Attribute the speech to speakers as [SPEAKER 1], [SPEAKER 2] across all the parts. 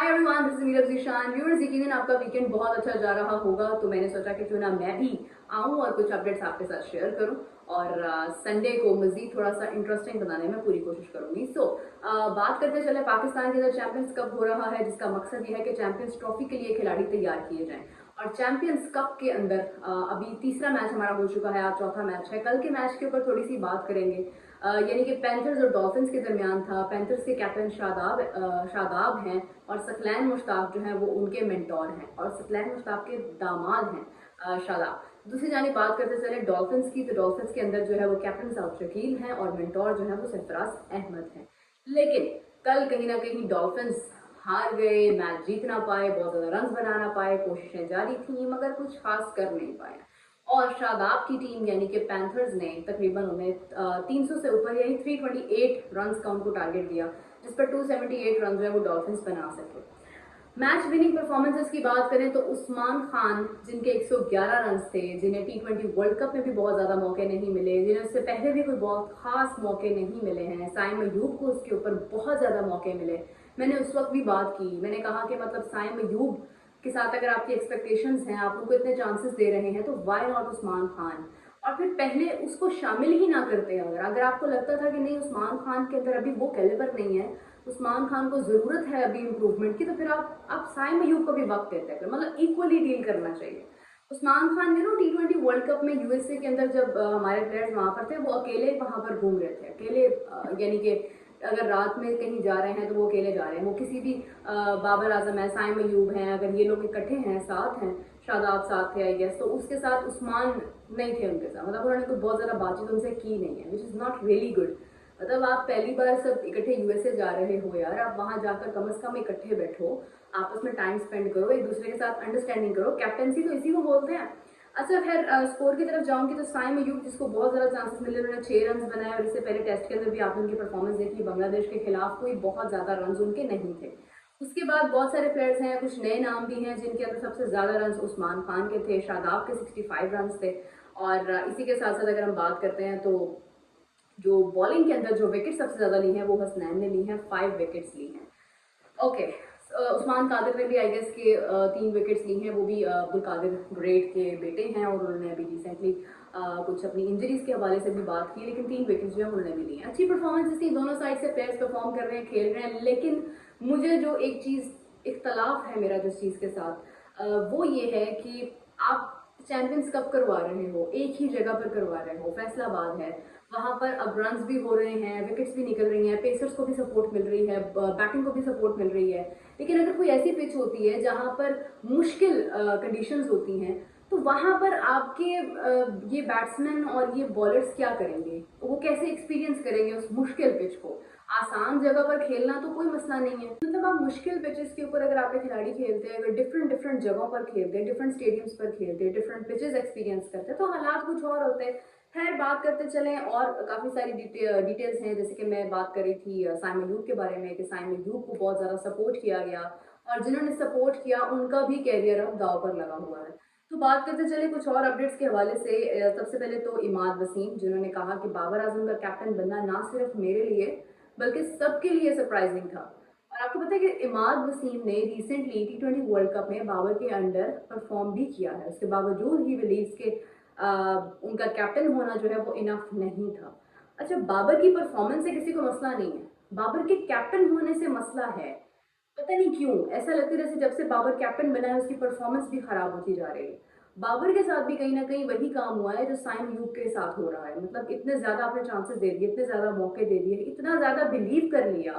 [SPEAKER 1] Hi everyone, this is Neeraj Zeeshan. Viewers, यकीनन आपका weekend बहुत अच्छा जा रहा होगा, तो मैंने सोचा कि क्यों ना मैं भी आऊं और कुछ अपडेट्स आपके साथ शेयर करूं और संडे को मजीद थोड़ा सा इंटरेस्टिंग बनाने में पूरी कोशिश करूंगी। बात करते चले पाकिस्तान के अंदर चैंपियंस कप हो रहा है, जिसका मकसद ये है कि चैंपियंस ट्रॉफी के लिए खिलाड़ी तैयार किए जाएं। और चैंपियंस कप के अंदर अभी तीसरा मैच हमारा हो चुका है, आज चौथा मैच है। कल के मैच के ऊपर थोड़ी सी बात करेंगे, यानी कि पैंथर्स और डॉल्फिन्स के दरमियान था। पैंथर्स के कैप्टन शादाब हैं और सकलैन मुश्ताक जो हैं वो उनके मेंटोर हैं, और सकलैन मुश्ताक के दामाद हैं शादाब। दूसरी जानिब बात करते चले डॉल्फिन्स की, तो डॉल्फिन्स के अंदर जो है वो कैप्टन साउद शकील हैं और मेंटोर जो है वो सरफराज अहमद हैं। लेकिन कल कहीं ना कहीं डॉल्फिन्स हार गए, मैच जीत ना पाए, बहुत ज्यादा रन बना ना पाए, कोशिशें जारी थी मगर कुछ खास कर नहीं पाए। और शादाब की टीम यानी कि पैंथर्स ने तकरीबन उन्हें 300 से ऊपर यानी 328 रन का उनको टारगेट दिया, जिस पर 278 रन जो है वो डॉल्फिन्स बना सके। मैच विनिंग परफॉर्मेंसेस की बात करें तो उस्मान खान, जिनके 111 रन थे, जिन्हें T20 वर्ल्ड कप में भी बहुत ज्यादा मौके नहीं मिले, जिन्हें उससे पहले भी कोई बहुत खास मौके नहीं मिले हैं। साइम अयूब को उसके ऊपर बहुत ज्यादा मौके मिले। मैंने उस वक्त भी बात की, मैंने कहा कि मतलब साइम अयूब के साथ अगर आपकी एक्सपेक्टेशंस हैं, आप उनको इतने चांसेस दे रहे हैं, तो वाई नॉट उस्मान खान। और फिर पहले उसको शामिल ही ना करते। अगर आपको लगता था कि नहीं, उस्मान खान के अंदर अभी वो कैलिबर नहीं है, उस्मान खान को जरूरत है अभी इंप्रूवमेंट की, तो फिर आप साइम अयूब को भी वक्त देते हैं, मतलब इक्वली डील करना चाहिए। उस्मान खान ने T20 वर्ल्ड कप में यूएसए के अंदर जब हमारे प्लेयर्स वहां पर थे, वो अकेले वहां पर घूम रहे थे, अकेले, यानी कि अगर रात में कहीं जा रहे हैं तो वो अकेले जा रहे हैं। वो किसी भी बाबर आजम है, साइम अयूब हैं, अगर ये लोग इकट्ठे हैं, साथ हैं, शादाब साथ थे आई गेस, तो उसके साथ उस्मान नहीं थे उनके साथ, मतलब उन्होंने कोई बहुत ज्यादा बातचीत उनसे की नहीं है, which is not really good. मतलब आप पहली बार सब इकट्ठे यूएसए जा रहे हो यार, आप वहां जाकर कम से कम इकट्ठे बैठो, आपस में टाइम स्पेंड करो, एक दूसरे के साथ अंडरस्टैंडिंग करो। कैप्टेंसी तो इसी को बोलते हैं। अच्छा, खैर स्कोर की तरफ जाऊंगी तो साइम अयूब, जिसको बहुत ज्यादा चांसेस मिले, उन्होंने 6 रन बनाए, और इससे पहले टेस्ट के अंदर भी आपने उनकी परफॉर्मेंस देखी, बांग्लादेश के खिलाफ कोई बहुत ज्यादा रन उनके नहीं थे। उसके बाद बहुत सारे प्लेयर्स हैं, कुछ नए नाम भी हैं, जिनके अंदर सबसे ज्यादा रन उस्मान खान के थे, शादाब के 65 रन थे। और इसी के साथ साथ अगर हम बात करते हैं तो जो बॉलिंग के अंदर जो विकेट सबसे ज्यादा ली है वो हसनैन ने ली है, 5 विकेट्स ली हैं। ओके, उस्मान कादिर ने भी आई गेस के 3 विकेट्स ली हैं, वो भी अब्दुल कादिर ग्रेट के बेटे हैं, और उन्होंने अभी रिसेंटली कुछ अपनी इंजरीज के हवाले से भी बात की, लेकिन 3 विकेट्स जो है उन्होंने भी ली हैं। अच्छी परफॉर्मेंस थी, दोनों साइड से प्लेयर्स परफॉर्म कर रहे हैं, खेल रहे हैं। लेकिन मुझे जो एक चीज इख्तलाफ है मेरा जिस चीज के साथ, वो ये है कि आप चैंपियंस कप करवा रहे हो, एक ही जगह पर करवा रहे हो, फैसलाबाद है, वहां पर अब रन्स भी हो रहे हैं, विकेट्स भी निकल रही हैं, पेसर्स को भी सपोर्ट मिल रही है, बैटिंग को भी सपोर्ट मिल रही है। लेकिन अगर कोई ऐसी पिच होती है जहां पर मुश्किल कंडीशंस होती हैं, तो वहां पर आपके ये बैट्समैन और ये बॉलर्स क्या करेंगे, वो कैसे एक्सपीरियंस करेंगे उस मुश्किल पिच को। आसान जगह पर खेलना तो कोई मसला नहीं है, मतलब आप मुश्किल पिचेस के ऊपर अगर आपके खिलाड़ी खेलते हैं, अगर डिफरेंट डिफरेंट जगहों पर खेलते हैं, डिफरेंट स्टेडियम्स पर खेलते हैं, डिफरेंट पिचेस एक्सपीरियंस करते हैं, तो हालात कुछ और होते हैं। खैर, बात करते चलें, और काफ़ी सारी डिटेल्स हैं, जैसे कि मैं बात कर रही थी साइम अयूब के बारे में, कि साइम अयूब को बहुत ज़्यादा सपोर्ट किया गया, और जिन्होंने सपोर्ट किया उनका भी कैरियर अब दाव पर लगा हुआ है। तो बात करते चले कुछ और अपडेट्स के हवाले से। सबसे पहले तो इमाद वसीम, जिन्होंने कहा कि बाबर आजम का कैप्टन बनना ना सिर्फ मेरे लिए बल्कि सबके लिए सरप्राइजिंग था। और आपको पता है कि इमाद वसीम ने रिसेंटली T20 वर्ल्ड कप में बाबर के अंडर परफॉर्म भी किया है, उसके बावजूद ही बिलीव्स के उनका कैप्टन होना जो है वो इनफ नहीं था। अच्छा, बाबर की परफॉर्मेंस से किसी को मसला नहीं है, बाबर के कैप्टन होने से मसला है। पता नहीं क्यों ऐसा लगता है जैसे जब से बाबर कैप्टन बना है उसकी परफॉर्मेंस भी खराब होती जा रही है। बाबर के साथ भी कहीं ना कहीं वही काम हुआ है जो साइम यूब के साथ हो रहा है, मतलब इतने ज्यादा आपने चांसेस दे दिए, इतने ज्यादा मौके दे दिए, इतना ज्यादा बिलीव कर लिया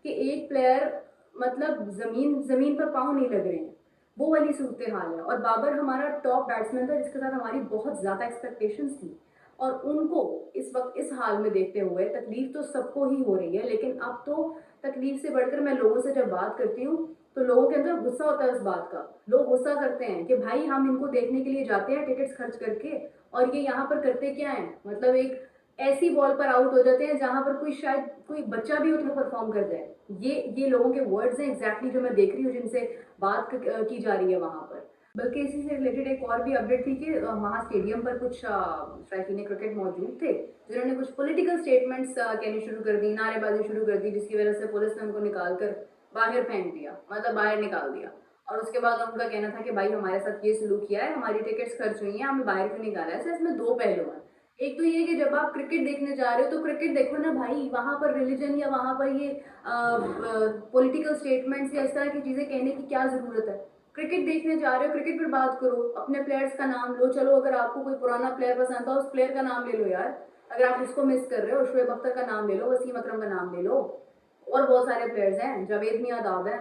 [SPEAKER 1] कि एक प्लेयर, मतलब जमीन जमीन पर पाँव नहीं लग रहे हैं, वो वाली सूरत हाल है। और बाबर हमारा टॉप बैट्समैन था, जिसके साथ हमारी बहुत ज्यादा एक्सपेक्टेशंस थी, और उनको इस वक्त इस हाल में देखते हुए तकलीफ तो सबको ही हो रही है। लेकिन अब तो तकलीफ से बढ़कर, मैं लोगों से जब बात करती हूँ तो लोगों के अंदर गुस्सा होता है इस बात का। लोग गुस्सा करते हैं कि भाई हम इनको देखने के लिए जाते हैं टिकट्स खर्च करके, और ये यहाँ पर करते क्या है, मतलब एक ऐसी बॉल पर आउट हो जाते हैं जहां पर कोई शायद कोई बच्चा भी हो तो परफॉर्म कर जाए। ये लोगों के वर्ड्स हैं एग्जैक्टली जो मैं देख रही हूँ, जिनसे बात की जा रही है वहां पर। बल्कि इसी से रिलेटेड एक और भी अपडेट थी कि वहाँ स्टेडियम पर कुछ शौकीन क्रिकेट मौजूद थे, जिन्होंने कुछ पॉलिटिकल स्टेटमेंट्स कहनी शुरू कर दी, नारेबाजी शुरू कर दी, जिसकी वजह से पुलिस ने उनको निकाल कर बाहर फेंक दिया, मतलब बाहर निकाल दिया। और उसके बाद उनका कहना था कि भाई हमारे साथ ये सलूक किया है, हमारी टिकट्स खर्च हुई हैं, हमें बाहर क्यों निकाला है। ऐसे इसमें दो पहलू हैं। एक तो ये कि जब आप क्रिकेट देखने जा रहे हो तो क्रिकेट देखो ना भाई, वहां पर रिलीजन या वहां पर ये पॉलिटिकल स्टेटमेंट्स या इस तरह की चीजें कहने की क्या जरूरत है। क्रिकेट देखने जा रहे हो, क्रिकेट पर बात करो, अपने प्लेयर्स का नाम लो। चलो अगर आपको कोई पुराना प्लेयर पसंद था, उस प्लेयर का नाम ले लो यार। अगर आप उसको मिस कर रहे हो, शोएब अख्तर का नाम ले लो, वसीम अकरम का नाम ले लो, और बहुत सारे प्लेयर्स हैं, जावेद मियादाद हैं।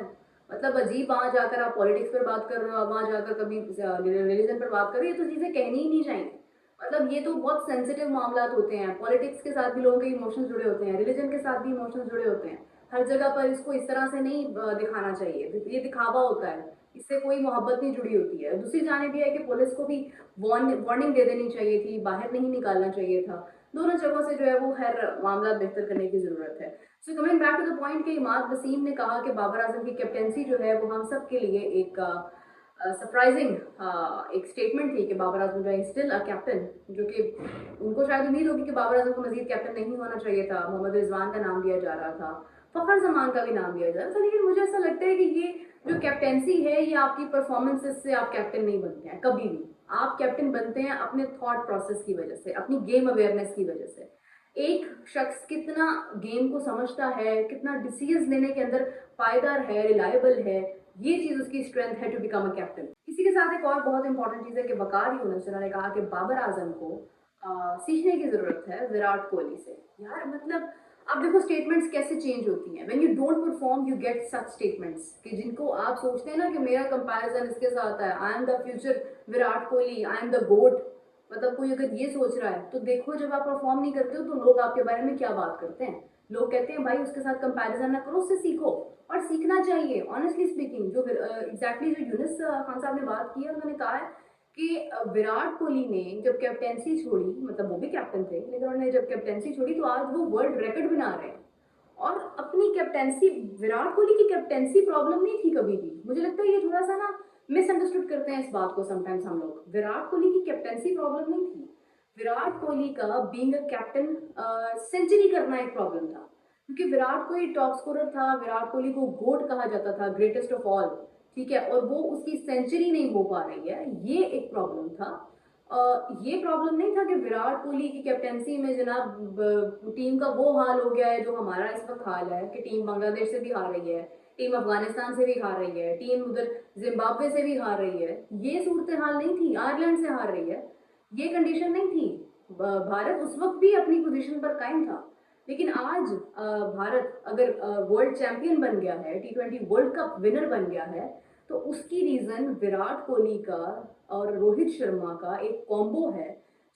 [SPEAKER 1] मतलब अजीब, वहां जाकर आप पॉलिटिक्स पर बात कर रहे हो, वहां जाकर कभी रिलीजन पर बात कर रहे हो, ये तो चीजें कहनी ही नहीं चाहिए। मतलब ये तो बहुत सेंसिटिव मामला होते हैं। पॉलिटिक्स के साथ भी लोगों के इमोशंस जुड़े होते हैं, रिलीजन के साथ भी इमोशंस जुड़े होते हैं। हर जगह पर इसको इस तरह से नहीं दिखाना चाहिए, ये दिखावा होता है, इससे कोई मोहब्बत नहीं जुड़ी होती है। दूसरी जानिब यह है कि पुलिस को भी वार्निंग दे देनी चाहिए थी, बाहर नहीं निकालना चाहिए था। दोनों जगहों से जो है वो खैर मामला बेहतर करने की जरूरत है। So coming back to the point कि इमाद वसीम ने कहा कि बाबर आजम की कैप्टेंसी जो है वो हम सब के लिए एक सरप्राइजिंग एक स्टेटमेंट थी कि बाबर आजम जो है स्टिल अ कैप्टन, जो कि उनको शायद उम्मीद होगी कि बाबर आजम को मजीद कैप्टन नहीं होना चाहिए था। मोहम्मद रिजवान का नाम लिया जा रहा था, फखर जमान का भी नाम लिया जा रहा था, लेकिन मुझे ऐसा लगता है कि ये जो कैप्टेंसी है ये आपकी परफॉर्मेंसेस से आप कैप्टन नहीं बनते हैं कभी भी। आप कैप्टन बनते हैं अपने थॉट प्रोसेस की वजह से, अपनी गेम अवेयरनेस की वजह से। एक शख्स कितना गेम को समझता है, कितना डिसीजन लेने के अंदर पायदार है, रिलायबल है, ये चीज उसकी स्ट्रेंथ है टू बिकम अ कैप्टन। इसी के साथ एक और बहुत इंपॉर्टेंट चीज है कि वकार यूनुस ने कहा कि बाबर आजम को सीखने की जरूरत है विराट कोहली से। यार मतलब अब देखो स्टेटमेंट्स कैसे चेंज होती हैं। When you don't perform you get such statements कि जिनको आप सोचते हैं ना कि मेरा कंपैरिजन इसके साथ है, I am the future Virat Kohli, I am the GOAT. मतलब कोई अगर ये सोच रहा है तो देखो जब आप परफॉर्म नहीं करते हो तो लोग आपके बारे में क्या बात करते हैं। लोग कहते हैं भाई उसके साथ कंपैरिजन ना करो, उससे सीखो। और सीखना चाहिए ऑनेस्टली स्पीकिंग। जो एग्जैक्टली जो यूनिस खान साहब ने बात की है, उन्होंने कहा है कि विराट कोहली ने जब कैप्टेंसी छोड़ी, मतलब वो भी कैप्टन थे, लेकिन उन्होंने जब कैप्टेंसी छोड़ी तो आज वो वर्ल्ड रिकॉर्ड बना रहे हैं। और अपनी कैप्टेंसी, विराट कोहली की कैप्टेंसी प्रॉब्लम नहीं थी कभी भी। मुझे लगता है ये थोड़ा सा ना मिसअंडरस्टूड करते हैं इस बात को समटाइम्स हम लोग। विराट कोहली की कैप्टेंसी प्रॉब्लम नहीं थी। विराट कोहली का बीइंग अ कैप्टन सेंचुरी करना एक प्रॉब्लम था, क्योंकि विराट कोहली टॉप स्कोरर था, विराट कोहली को गोट कहा जाता था, ग्रेटेस्ट ऑफ ऑल, ठीक है, और वो उसकी सेंचुरी नहीं हो पा रही है, ये एक प्रॉब्लम था। ये प्रॉब्लम नहीं था कि विराट कोहली की कैप्टेंसी में जनाब टीम का वो हाल हो गया है जो हमारा इस वक्त हाल है कि टीम बांग्लादेश से भी हार रही है, टीम अफगानिस्तान से भी हार रही है, टीम उधर जिम्बाब्वे से भी हार रही है। ये सूरत हाल नहीं थी, आयरलैंड से हार रही है, ये कंडीशन नहीं थी। भारत उस वक्त भी अपनी पोजीशन पर कायम था। लेकिन आज भारत अगर वर्ल्ड चैंपियन बन गया है, T20 वर्ल्ड कप विनर बन गया है, तो उसकी रीजन विराट कोहली का और रोहित शर्मा का एक कॉम्बो है,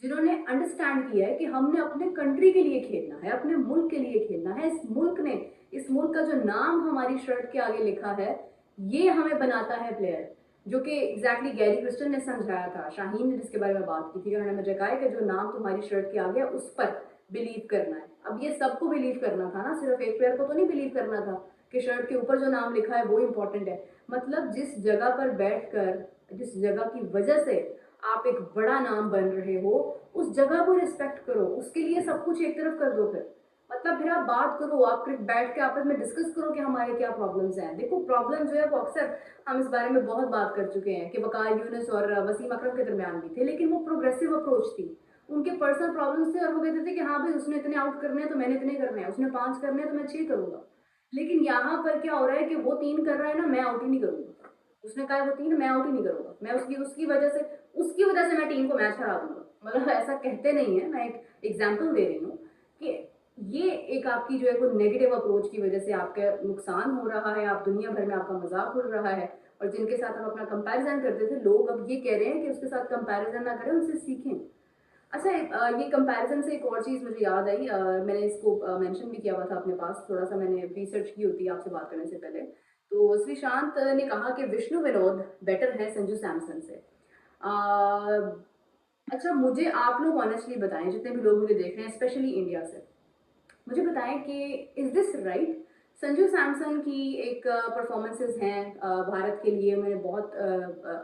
[SPEAKER 1] जिन्होंने अंडरस्टैंड किया है कि हमने अपने कंट्री के लिए खेलना है, अपने मुल्क के लिए खेलना है। इस मुल्क का जो नाम हमारी शर्ट के आगे लिखा है, ये हमें बनाता है प्लेयर। जो कि एग्जैक्टली गैरी क्रिस्टन ने समझाया था, शाहीन ने जिसके बारे में बात की थी, उन्होंने मुझे कहा है कि जो नाम तुम्हारी शर्ट के आगे है उस पर बिलीव करना है। अब ये सबको बिलीव करना था ना, सिर्फ एक प्लेयर को तो नहीं बिलीव करना था कि शर्ट के ऊपर जो नाम लिखा है वो इंपॉर्टेंट है। मतलब जिस जगह पर बैठकर, जिस जगह की वजह से आप एक बड़ा नाम बन रहे हो, उस जगह को रिस्पेक्ट करो, उसके लिए सब कुछ एक तरफ कर दो। फिर आप बात करो, आप बैठ के आपस में डिस्कस करो कि हमारे क्या प्रॉब्लम्स हैं। देखो प्रॉब्लम जो है वो अक्सर हम इस बारे में बहुत बात कर चुके हैं कि वकार यूनुस और वसीम अकरम के दरमियान भी थे, लेकिन वो प्रोग्रेसिव अप्रोच थी। उनके पर्सनल प्रॉब्लम्स थे और वो कहते थे कि हाँ भाई उसने इतने आउट करने हैं तो मैंने इतने करने हैं, उसने 5 करने हैं तो मैं 6 करूंगा। लेकिन यहाँ पर क्या हो रहा है कि वो 3 कर रहा है ना, मैं आउट ही नहीं करूंगा। उसने कहा वो 3, मैं आउट ही नहीं करूंगा, मैं उसकी उसकी वजह से मैं टीम को मैच हरा दूंगा। मतलब ऐसा कहते नहीं है, मैं एक एग्जाम्पल दे रही हूँ कि ये एक आपकी जो है वो नेगेटिव अप्रोच की वजह से आपका नुकसान हो रहा है, आप दुनिया भर में आपका मजाक उड़ रहा है। और जिनके साथ हम अपना कंपैरिजन करते थे, लोग अब ये कह रहे हैं कि उसके साथ कंपैरिजन ना करें, उनसे सीखें। अच्छा ये कंपैरिजन से एक और चीज़ मुझे याद आई, मैंने इसको मेंशन भी किया हुआ था अपने पास, थोड़ा सा मैंने रिसर्च की होती है आपसे बात करने से पहले। तो श्रीशांत ने कहा कि विष्णु विनोद बेटर है संजू सैमसन से। अच्छा मुझे आप लोग ऑनेस्टली बताएं, जितने भी लोग मुझे देख रहे हैं स्पेशली इंडिया से, मुझे बताएं कि is this right. Sanju Samson की एक परफॉर्मेंसेस हैं भारत के लिए, उन्होंने बहुत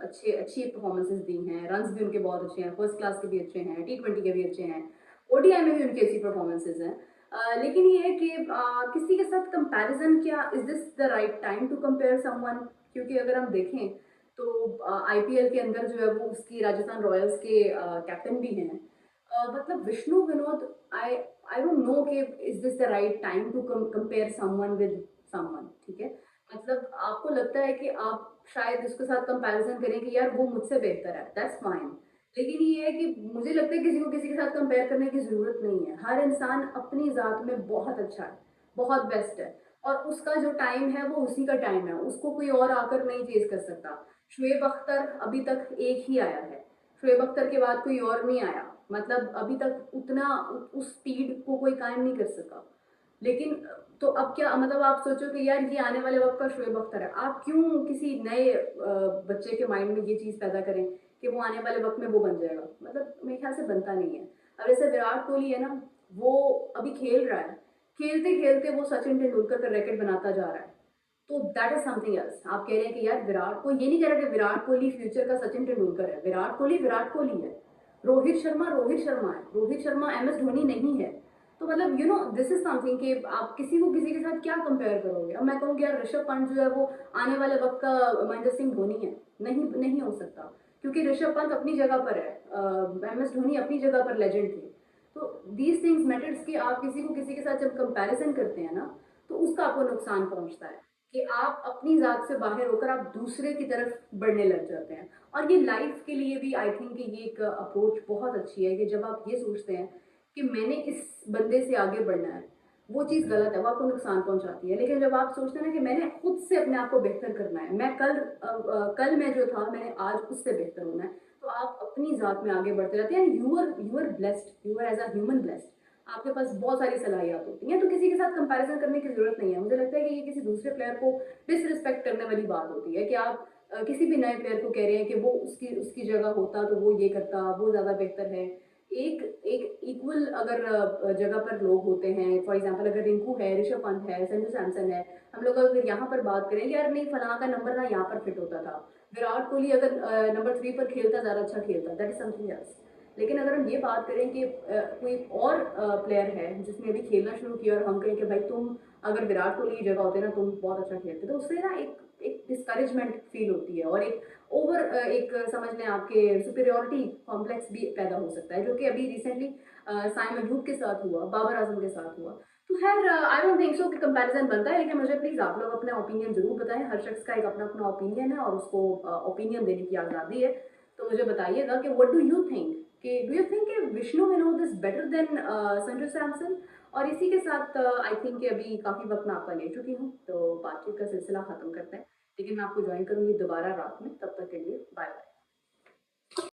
[SPEAKER 1] अच्छी परफॉर्मेंसेस दी हैं, रन्स भी उनके बहुत अच्छे हैं, फर्स्ट क्लास के भी अच्छे हैं, T20 के भी अच्छे हैं, ODI में भी उनकी अच्छी परफॉर्मेंसेस हैं। लेकिन ये है कि किसी के साथ कंपैरिजन, क्या is this the right time to compare someone? क्योंकि अगर हम देखें तो आईपीएल के अंदर जो है वो उसकी राजस्थान रॉयल्स के कैप्टन भी हैं। मतलब Vishnu Vinod, I I don't know कि is this the right time to compare someone with someone, ठीक है? मतलब आपको लगता है कि आप शायद इसके साथ कंपैरिजन करें कि यार वो मुझसे बेहतर है, दैट्स फाइन। लेकिन ये है कि मुझे लगता है किसी को किसी के साथ कंपेयर करने की ज़रूरत नहीं है। हर इंसान अपनी ज़ात में बहुत अच्छा है, बहुत बेस्ट है, और उसका जो टाइम है वो उसी का टाइम है, उसको कोई और आकर नहीं चेज़ कर सकता। शुएब अख्तर अभी तक एक ही आया है, शुएब अख्तर के बाद कोई और नहीं आया। मतलब अभी तक उतना उस स्पीड को कोई कायम नहीं कर सका। लेकिन तो अब क्या मतलब आप सोचो कि यार ये आने वाले वक्त का शोएब अख्तर है, आप क्यों किसी नए बच्चे के माइंड में ये चीज़ पैदा करें कि वो आने वाले वक्त में वो बन जाएगा? मतलब मेरे ख्याल से बनता नहीं है। अब जैसे विराट कोहली है ना, वो अभी खेल रहा है, खेलते खेलते वो सचिन तेंदुलकर का रैकेट बनाता जा रहा है। तो दैट इज समथिंग एल्स। आप कह रहे हैं कि यार विराट को, ये नहीं कह रहा कि विराट कोहली फ्यूचर का सचिन तेंदुलकर है। विराट कोहली है। रोहित शर्मा है। रोहित शर्मा एम एस धोनी नहीं है। तो मतलब you know this is something कि आप किसी को किसी के साथ क्या कंपेयर करोगे? अब मैं कहूँ कि यार ऋषभ पंत जो है वो आने वाले वक्त का महेंद्र सिंह धोनी है, नहीं नहीं हो सकता। क्योंकि ऋषभ पंत अपनी जगह पर है, एम एस धोनी अपनी जगह पर लेजेंड थे। तो दीज थिंग्स मैटर्स कि आप किसी को किसी के साथ जब कंपैरिजन करते हैं ना, तो उसका आपको नुकसान पहुंचता है कि आप अपनी ज़ात से बाहर होकर आप दूसरे की तरफ बढ़ने लग जाते हैं। और ये लाइफ के लिए भी आई थिंक कि ये एक अप्रोच बहुत अच्छी है कि जब आप ये सोचते हैं कि मैंने इस बंदे से आगे बढ़ना है, वो चीज़ गलत है, वो आपको नुकसान पहुंचाती है। लेकिन जब आप सोचते हैं ना कि मैंने खुद से अपने आप को बेहतर करना है, मैं कल मैं जो था मैंने आज उससे बेहतर होना है, तो आप अपनी ज़ात में आगे बढ़ते रहते हैं। You are blessed, you are as a human blessed. आपके पास बहुत सारी सलाहियत होती हैं, तो किसी के साथ कंपैरिजन करने की ज़रूरत नहीं है। मुझे लगता है कि ये किसी दूसरे प्लेयर को डिसरिस्पेक्ट करने वाली बात होती है कि आप किसी भी नए प्लेयर को कह रहे हैं कि वो उसकी उसकी जगह होता तो वो ये करता, वो ज़्यादा बेहतर है। एक एक इक्वल अगर जगह पर लोग होते हैं, फॉर एग्जांपल अगर रिंकू है, ऋषभ पंत है, संजू सैमसन है, हम लोग अगर यहाँ पर बात करें यार नहीं फलां का नंबर ना यहाँ पर फिट होता था, विराट कोहली अगर नंबर 3 पर खेलता, ज़्यादा अच्छा खेलता, दैट इज समथिंग एल्स। लेकिन अगर हम ये बात करें कि कोई और प्लेयर है जिसने अभी खेलना शुरू किया और हम कहें कि भाई तुम अगर विराट कोहली की जगह होते ना तुम बहुत अच्छा खेलते, तो उससे ना एक एक डिस्करेजमेंट फील होती है और एक ओवर एक समझ लें आपके सुपीरियोरिटी कॉम्प्लेक्स भी पैदा हो सकता है, जो कि अभी रिसेंटली साइम अयूब के साथ हुआ, बाबर आजम के साथ हुआ। तो खैर आई डोंट थिंक सो कि कंपैरिजन बनता है, लेकिन मुझे प्लीज आप लोग अपना ओपिनियन जरूर बताएं। हर शख्स का एक अपना अपना ओपिनियन है और उसको ओपिनियन देने की आज़ादी है। तो मुझे बताइएगा कि व्हाट डू यू थिंक, कि डू यू थिंक कि Vishnu Vinod is better than Sanju Samson? और इसी के साथ आई थिंक कि अभी काफ़ी वक्त मैं आपका ले चुकी हूँ, तो बातचीत का सिलसिला ख़त्म करते हैं। लेकिन मैं आपको ज्वाइन करूँगी दोबारा रात में, तब